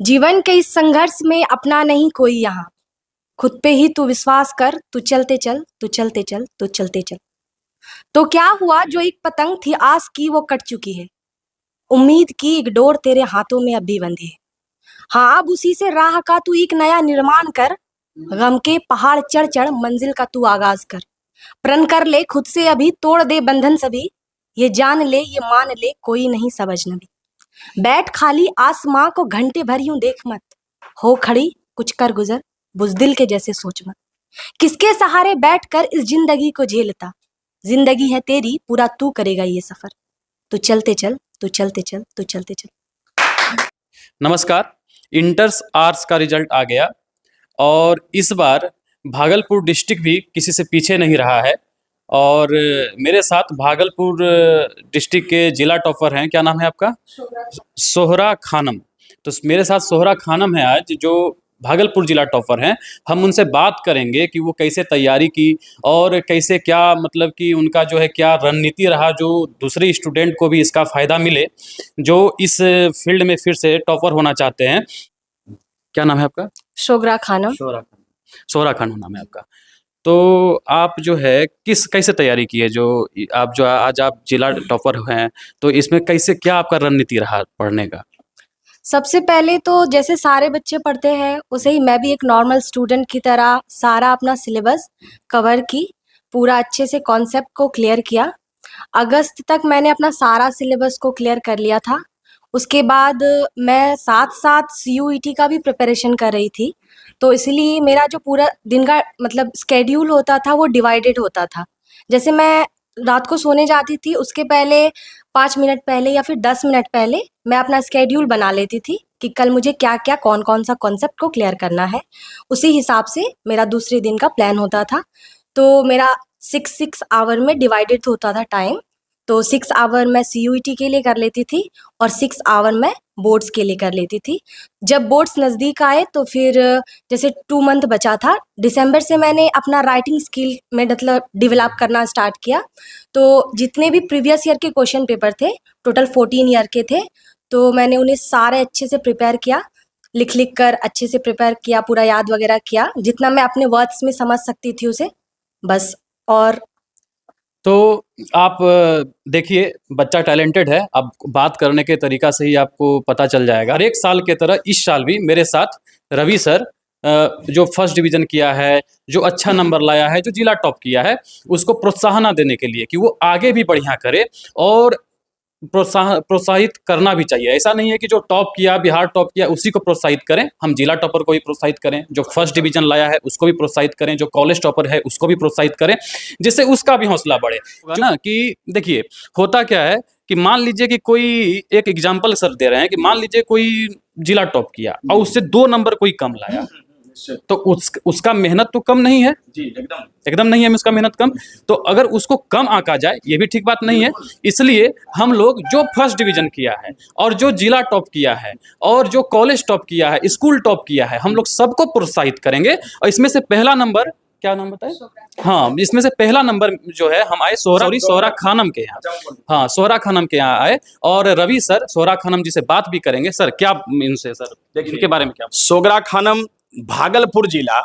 जीवन के इस संघर्ष में अपना नहीं कोई यहाँ। खुद पे ही तू विश्वास कर, तू चलते चल, तू चलते चल, तू चलते चल। तो क्या हुआ, जो एक पतंग थी आस की वो कट चुकी है। उम्मीद की एक डोर तेरे हाथों में अब भी बंधी है। हाँ, अब उसी से राह का तू एक नया निर्माण कर। गम के पहाड़ चढ़ चढ़ मंजिल का तू आगाज कर। प्रण कर ले खुद से अभी, तोड़ दे बंधन सभी। ये जान ले, ये मान ले, कोई नहीं सब अजनबी। बैठ खाली आसमां को घंटे भर यूं देख मत। हो खड़ी कुछ कर गुजर, बुजदिल के जैसे सोच मत। किसके सहारे बैठकर इस जिंदगी को झेलता। जिंदगी है तेरी, पूरा तू करेगा ये सफर। तू चलते चल, तू चलते चल, तू चलते चल। नमस्कार। इंटर्स आर्ट्स का रिजल्ट आ गया और इस बार भागलपुर डिस्ट्रिक्ट भी किसी से पीछे नहीं रहा है। और मेरे साथ भागलपुर डिस्ट्रिक्ट के जिला टॉपर हैं। क्या नाम है आपका? सोहरा खानम। तो मेरे साथ सोहरा खानम है आज, जो भागलपुर जिला टॉपर हैं। हम उनसे बात करेंगे कि वो कैसे तैयारी की और कैसे क्या मतलब कि उनका जो है क्या रणनीति रहा, जो दूसरे स्टूडेंट को भी इसका फ़ायदा मिले जो इस फील्ड में फिर से टॉपर होना चाहते हैं। क्या नाम है आपका? शोगरा खानम। सोहरा खानम नाम है आपका। तो आप जो है कैसे तैयारी की है, जो आज आप जिला टॉपर हैं, तो इसमें कैसे क्या आपका रणनीति रहा पढ़ने का? सबसे पहले तो जैसे सारे बच्चे पढ़ते हैं उसे ही मैं भी एक नॉर्मल स्टूडेंट की तरह सारा अपना सिलेबस कवर की। पूरा अच्छे से कॉन्सेप्ट को क्लियर किया। अगस्त तक मैंने अपना सारा सिलेबस को क्लियर कर लिया था। उसके बाद मैं साथ साथ सीयूईटी का भी प्रिपरेशन कर रही थी। तो इसलिए मेरा जो पूरा दिन का मतलब स्केड्यूल होता था वो डिवाइडेड होता था। जैसे मैं रात को सोने जाती थी उसके पहले 5 मिनट पहले या फिर 10 मिनट पहले मैं अपना स्केड्यूल बना लेती थी कि कल मुझे क्या क्या कौन कौन सा कॉन्सेप्ट को क्लियर करना है। उसी हिसाब से मेरा दूसरे दिन का प्लान होता था। तो मेरा 6 आवर में डिवाइडेड होता था टाइम। तो 6 आवर मैं सीयूईटी के लिए कर लेती थी और 6 आवर मैं बोर्ड्स के लिए कर लेती थी। जब बोर्ड्स नज़दीक आए तो फिर जैसे 2 मंथ बचा था, दिसंबर से मैंने अपना राइटिंग स्किल में मतलब डेवलप करना स्टार्ट किया। तो जितने भी प्रीवियस ईयर के क्वेश्चन पेपर थे, टोटल 14 ईयर के थे, तो मैंने उन्हें सारे अच्छे से प्रिपेयर किया। लिख कर अच्छे से प्रिपेयर किया, पूरा याद वगैरह किया, जितना मैं अपने वर्ड्स में समझ सकती थी उसे, बस। और तो आप देखिए, बच्चा टैलेंटेड है। अब बात करने के तरीका से ही आपको पता चल जाएगा। हर एक साल के तरह इस साल भी मेरे साथ रवि सर, जो फर्स्ट डिवीज़न किया है, जो अच्छा नंबर लाया है, जो जिला टॉप किया है, उसको प्रोत्साहन देने के लिए कि वो आगे भी बढ़िया करे और प्रोत्साहित करना भी चाहिए। ऐसा नहीं है कि जो टॉप किया, बिहार टॉप किया, उसी को प्रोत्साहित करें। हम जिला टॉपर को भी प्रोत्साहित करें, जो फर्स्ट डिवीजन लाया है उसको भी प्रोत्साहित करें, जो कॉलेज टॉपर है उसको भी प्रोत्साहित करें, जिससे उसका भी हौसला बढ़े। ना कि देखिए, होता क्या है कि मान लीजिए कि कोई एक एग्जाम्पल सर दे रहे हैं कि मान लीजिए कोई जिला टॉप किया और उससे 2 नंबर कोई कम लाया, तो उसका मेहनत तो कम नहीं है जी, एकदम नहीं है उसका मेहनत कम। तो अगर उसको कम आंका जाए ये भी ठीक बात नहीं है। इसलिए हम लोग जो फर्स्ट डिवीजन किया है और जो जिला टॉप किया है और जो कॉलेज टॉप किया है, स्कूल टॉप किया है, हम लोग सबको प्रोत्साहित करेंगे। और इसमें से पहला नंबर, क्या नाम बताए? हाँ, इसमें से पहला नंबर जो है हम आए सोहरा खानम के यहाँ। हाँ, सोहरा खानम के यहाँ आए और रवि सर सोहरा खानम जी से बात भी करेंगे। सर क्या इनसे सर इनके बारे में क्या? सोगरा खानम भागलपुर जिला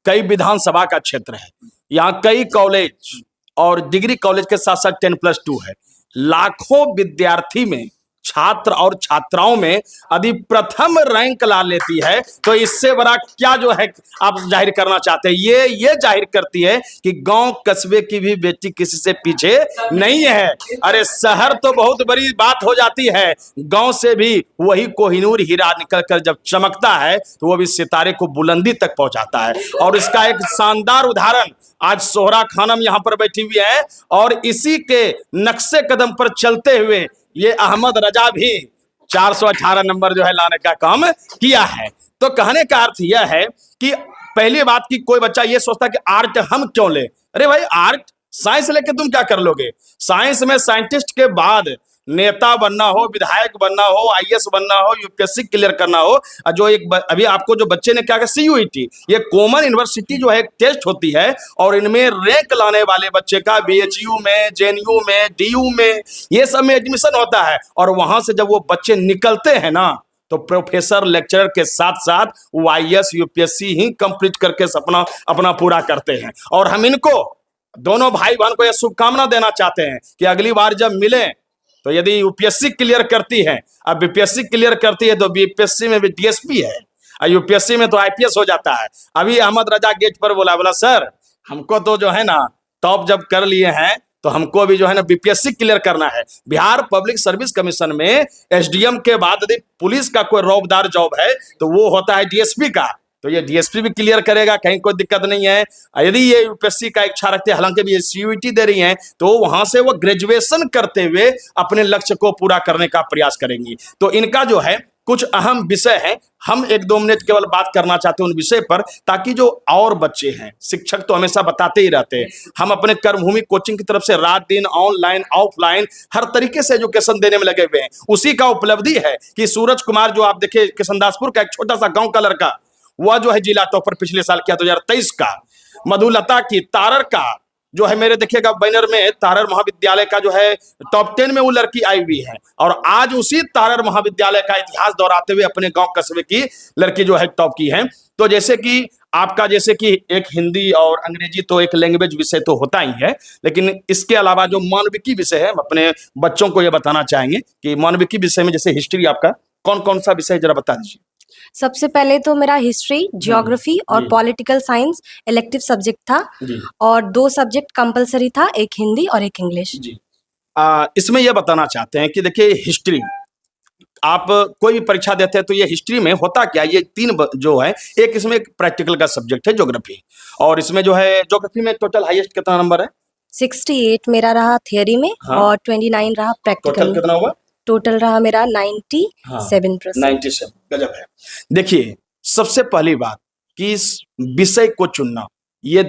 कई विधानसभा का क्षेत्र है। यहाँ कई कॉलेज और डिग्री कॉलेज के साथ साथ 10+2 है। लाखों विद्यार्थी में, छात्र और छात्राओं में यदि प्रथम रैंक ला लेती है तो इससे बड़ा क्या जो है आप जाहिर करना चाहते हैं? ये जाहिर करती है कि गांव कस्बे की भी बेटी किसी से पीछे नहीं है। अरे शहर तो बहुत बड़ी बात हो जाती है, गांव से भी वही कोहिनूर हीरा निकल कर जब चमकता है तो वो भी सितारे को बुलंदी तक पहुंचाता है। और इसका एक शानदार उदाहरण आज सोहरा खानम यहाँ पर बैठी हुई है और इसी के नक्शे कदम पर चलते हुए ये अहमद रजा भी 418 नंबर जो है लाने का काम किया है। तो कहने का अर्थ यह है कि पहली बात की कोई बच्चा ये सोचता है कि आर्ट हम क्यों ले। अरे भाई, आर्ट साइंस लेके तुम क्या कर लोगे? साइंस में साइंटिस्ट के बाद नेता बनना हो, विधायक बनना हो, आईएएस बनना हो, यूपीएससी क्लियर करना हो, जो एक अभी आपको जो बच्चे ने क्या कहा सीयूईटी, ये कॉमन यूनिवर्सिटी जो है एक टेस्ट होती है और इनमें रैंक लाने वाले बच्चे का बीएचयू में, जेएनयू में, डीयू में, ये सब में एडमिशन होता है। और वहां से जब वो बच्चे निकलते हैं ना, तो प्रोफेसर लेक्चरर के साथ साथ वो IAS UPSC ही कंप्लीट करके सपना अपना पूरा करते हैं। और हम इनको दोनों भाई बहन को यह शुभकामना देना चाहते हैं कि अगली बार जब मिले तो यदि UPSC क्लियर करती है, अब BPSC क्लियर करती है तो BPSC में भी DSP है और UPSC में तो IPS हो जाता है। अभी अहमद रजा गेट पर बोला सर हमको तो जो है ना टॉप जब कर लिए हैं तो हमको भी जो है ना BPSC क्लियर करना है। बिहार पब्लिक सर्विस कमीशन में SDM के बाद यदि पुलिस का कोई रौबदार जॉब है तो वो होता है DSP का, तो ये DSP भी क्लियर करेगा, कहीं कोई दिक्कत नहीं है। यदि ये UPSC का इच्छा रखते हैं, हालांकि भी ये CUET दे रही हैं, तो वहां से वो ग्रेजुएशन करते हुए अपने लक्ष्य को पूरा करने का प्रयास करेंगी। तो इनका जो है कुछ अहम विषय है, हम 1-2 मिनट केवल बात करना चाहते हैं उन विषय पर, ताकि जो और बच्चे हैं, शिक्षक तो हमेशा बताते ही रहते हैं, हम अपने कर्मभूमि कोचिंग की तरफ से रात दिन ऑनलाइन ऑफलाइन हर तरीके से एजुकेशन देने में लगे हुए हैं। उसी का उपलब्धि है कि सूरज कुमार जो आप देखे किशनदासपुर का एक छोटा सा गांव का लड़का, वह जो है जिला टॉपर पिछले साल किया 2023 का। मधुलता की तारर का जो है मेरे देखिएगा बैनर में तारर महाविद्यालय का जो है टॉप 10 में वो लड़की आई हुई है, और आज उसी तारर महाविद्यालय का इतिहास दोहराते हुए अपने गांव कस्बे की लड़की जो है टॉप की है। तो जैसे कि आपका जैसे कि एक हिंदी और अंग्रेजी तो एक लैंग्वेज विषय तो होता ही है, लेकिन इसके अलावा जो मानविकी विषय है, हम अपने बच्चों को ये बताना चाहेंगे कि मानविकी विषय में जैसे हिस्ट्री, आपका कौन कौन सा विषय जरा बता दीजिए। सबसे पहले तो मेरा हिस्ट्री, ज्योग्राफी और पॉलिटिकल साइंस इलेक्टिव सब्जेक्ट था, और 2 सब्जेक्ट कंपलसरी था, एक हिंदी और एक इंग्लिश। इसमें यह बताना चाहते हैं कि देखिए हिस्ट्री आप कोई भी परीक्षा देते हैं तो ये हिस्ट्री में होता क्या, ये 3 जो है, एक इसमें एक प्रैक्टिकल का सब्जेक्ट है ज्योग्राफी, और इसमें जो है ज्योग्राफी में टोटल हाईएस्ट कितना नंबर है? 68 मेरा रहा थियरी में, हाँ। और 29 रहा प्रैक्टिकल टोटल में। कितना हुआ? टोटल रहा मेरा 97%। 97, गजब है। देखिए सबसे पहली बात कि इस विषय को चुनना ये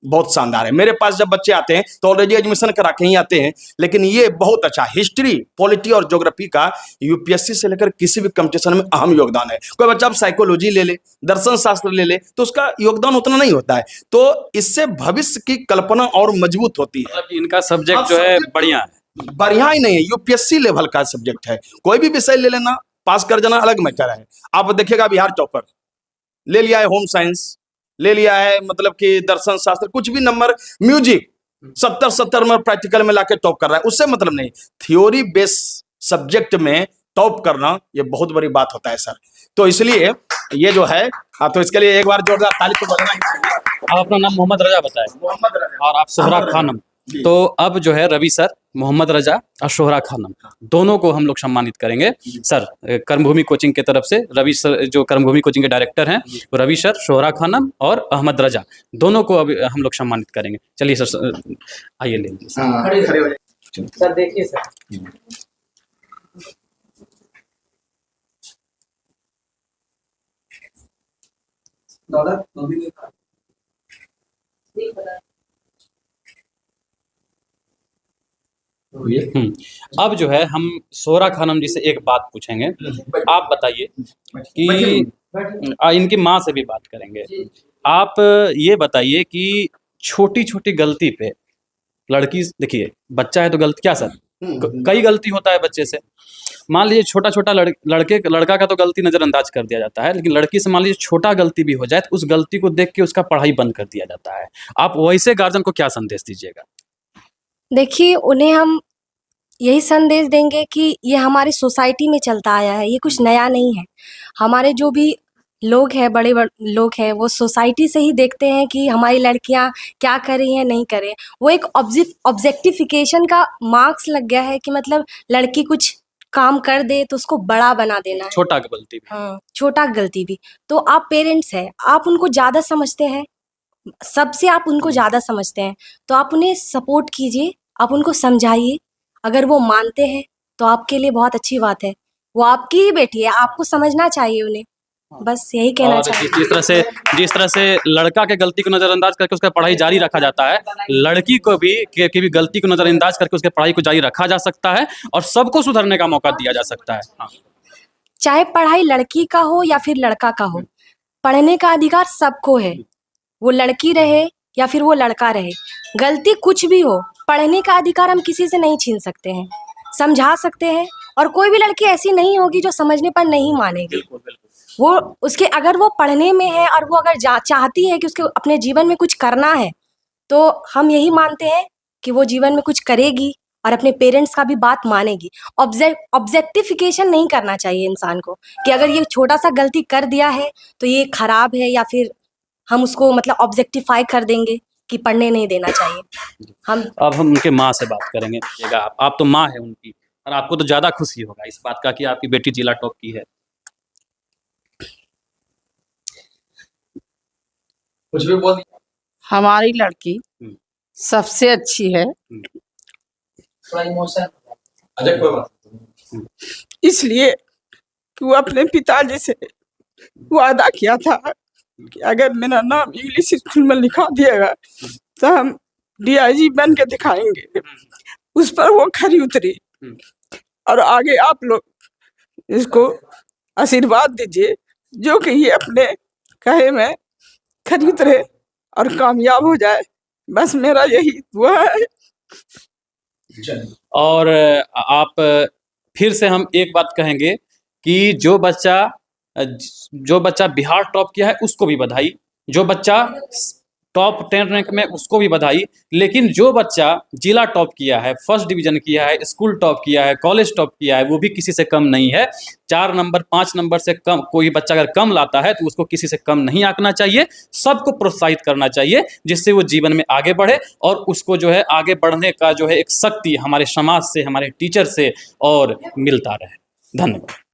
बहुत शानदार है। मेरे पास जब बच्चे आते हैं तो ऑलरेडी एडमिशन करा के ही आते हैं, लेकिन ये बहुत अच्छा हिस्ट्री, पॉलिटी और ज्योग्राफी का UPSC से लेकर किसी भी कंपटीशन में अहम योगदान है। कोई बच्चा अब साइकोलॉजी ले ले, दर्शन शास्त्र ले ले, तो उसका योगदान उतना नहीं होता है, तो इससे भविष्य की कल्पना और मजबूत होती है। मतलब इनका सब्जेक्ट जो है बढ़िया है, बढ़िया ही नहीं है, UPSC लेवल का सब्जेक्ट है। कोई भी विषय ले लेना, पास कर जाना अलग मैटर है। आप देखिएगा बिहार टॉपर ले लिया है, होम साइंस ले लिया है, मतलब कि दर्शन शास्त्र, कुछ भी नंबर, म्यूजिक 70 नंबर प्रैक्टिकल में लाके टॉप कर रहा है, उससे मतलब नहीं। थ्योरी बेस सब्जेक्ट में टॉप करना ये बहुत बड़ी बात होता है सर। तो इसलिए ये जो है, तो इसके लिए एक बार जोरदार ताली तो बजाना ही चाहिए। आप अपना नाम मोहम्मद रजा बताएं। मोहम्मद रजा और आप शोहरा खानम। तो अब जो है रवि सर, मोहम्मद रजा और शोहरा खानम दोनों को हम लोग सम्मानित करेंगे। सर कर्मभूमि कोचिंग के तरफ से रवि सर जो कर्मभूमि कोचिंग के डायरेक्टर हैं, तो रवि सर, शोहरा खानम और अहमद रजा दोनों को अब हम लोग सम्मानित करेंगे। चलिए सर आइए ले लीजिए सर। देखिए सर, अब जो है हम शोहरा खानम जी से एक बात पूछेंगे। आप बताइए कि इनकी माँ से भी बात करेंगे। आप ये बताइए कि छोटी छोटी गलती पे लड़की, देखिए बच्चा है तो गलती क्या सर, कई गलती होता है बच्चे से। मान लीजिए छोटा छोटा लड़का का तो गलती नजरअंदाज कर दिया जाता है, लेकिन लड़की से मान लीजिए छोटा गलती भी हो जाए तो उस गलती को देख के उसका पढ़ाई बंद कर दिया जाता है। आप वैसे गार्जियन को क्या संदेश दीजिएगा? देखिए, उन्हें हम यही संदेश देंगे कि ये हमारी सोसाइटी में चलता आया है, ये कुछ नया नहीं है। हमारे जो भी लोग हैं, बड़े लोग हैं, वो सोसाइटी से ही देखते हैं कि हमारी लड़कियां क्या कर रही हैं, नहीं कर रही हैं। वो एक ऑब्जेक्टिफिकेशन का मार्क्स लग गया है कि मतलब लड़की कुछ काम कर दे तो उसको बड़ा बना देना है, छोटा गलती भी। हाँ, छोटा गलती भी। तो आप पेरेंट्स हैं, आप उनको ज़्यादा समझते हैं, सबसे आप उनको ज़्यादा समझते हैं, तो आप उन्हें सपोर्ट कीजिए, आप उनको समझाइए। अगर वो मानते हैं तो आपके लिए बहुत अच्छी बात है, वो आपकी ही बेटी है, आपको समझना चाहिए उन्हें। बस यही कहना चाहिए। जिस तरह से लड़का के गलती को नजरअंदाज करके उसका पढ़ाई जारी रखा जाता है, लड़की को भी की भी गलती को नजरअंदाज करके उसके पढ़ाई को जारी रखा जा सकता है और सबको सुधरने का मौका दिया जा सकता है। हाँ। चाहे पढ़ाई लड़की का हो या फिर लड़का का हो, पढ़ने का अधिकार सबको है, वो लड़की रहे या फिर वो लड़का रहे। गलती कुछ भी हो, पढ़ने का अधिकार हम किसी से नहीं छीन सकते हैं। समझा सकते हैं, और कोई भी लड़की ऐसी नहीं होगी जो समझने पर नहीं मानेगी। बिल्कुल बिल्कुल। वो उसके अगर वो पढ़ने में है और वो अगर चाहती है कि उसके अपने जीवन में कुछ करना है, तो हम यही मानते हैं कि वो जीवन में कुछ करेगी और अपने पेरेंट्स का भी बात मानेगी। ऑब्जेक्टिफिकेशन नहीं करना चाहिए इंसान को कि अगर ये छोटा सा गलती कर दिया है तो ये खराब है, या फिर हम उसको मतलब ऑब्जेक्टिफाई कर देंगे कि पढ़ने नहीं देना चाहिए। अब हम उनके माँ से बात करेंगे। देखिएगा, आप तो माँ है उनकी, और आपको तो ज़्यादा खुशी होगा इस बात का कि आपकी बेटी जिला टॉप की है। कुछ भी बोल दिया। हमारी लड़की सबसे अच्छी है, थोड़ा इमोशन। अच्छा कोई बात नहीं। इसलिए कि वो अपने पिताजी से वादा किया था कि अगर मेरा नाम इंग्लिश स्कूल में लिखा दिएगा तो हम DIG बन के दिखाएंगे। उस पर वो खरी उतरी, और आगे आप लोग इसको आशीर्वाद दीजिए जो कि ये अपने कहे में खरी उतरे और कामयाब हो जाए। बस मेरा यही दुआ है। और आप फिर से हम एक बात कहेंगे कि जो बच्चा बिहार टॉप किया है उसको भी बधाई, जो बच्चा टॉप 10 रैंक में उसको भी बधाई, लेकिन जो बच्चा जिला टॉप किया है, फर्स्ट डिवीजन किया है, स्कूल टॉप किया है, कॉलेज टॉप किया है, वो भी किसी से कम नहीं है। 4 नंबर 5 नंबर से कम कोई बच्चा अगर कम लाता है तो उसको किसी से कम नहीं आंकना चाहिए, सबको प्रोत्साहित करना चाहिए, जिससे वो जीवन में आगे बढ़े और उसको जो है आगे बढ़ने का जो है एक शक्ति हमारे समाज से, हमारे टीचर से और मिलता रहे। धन्यवाद।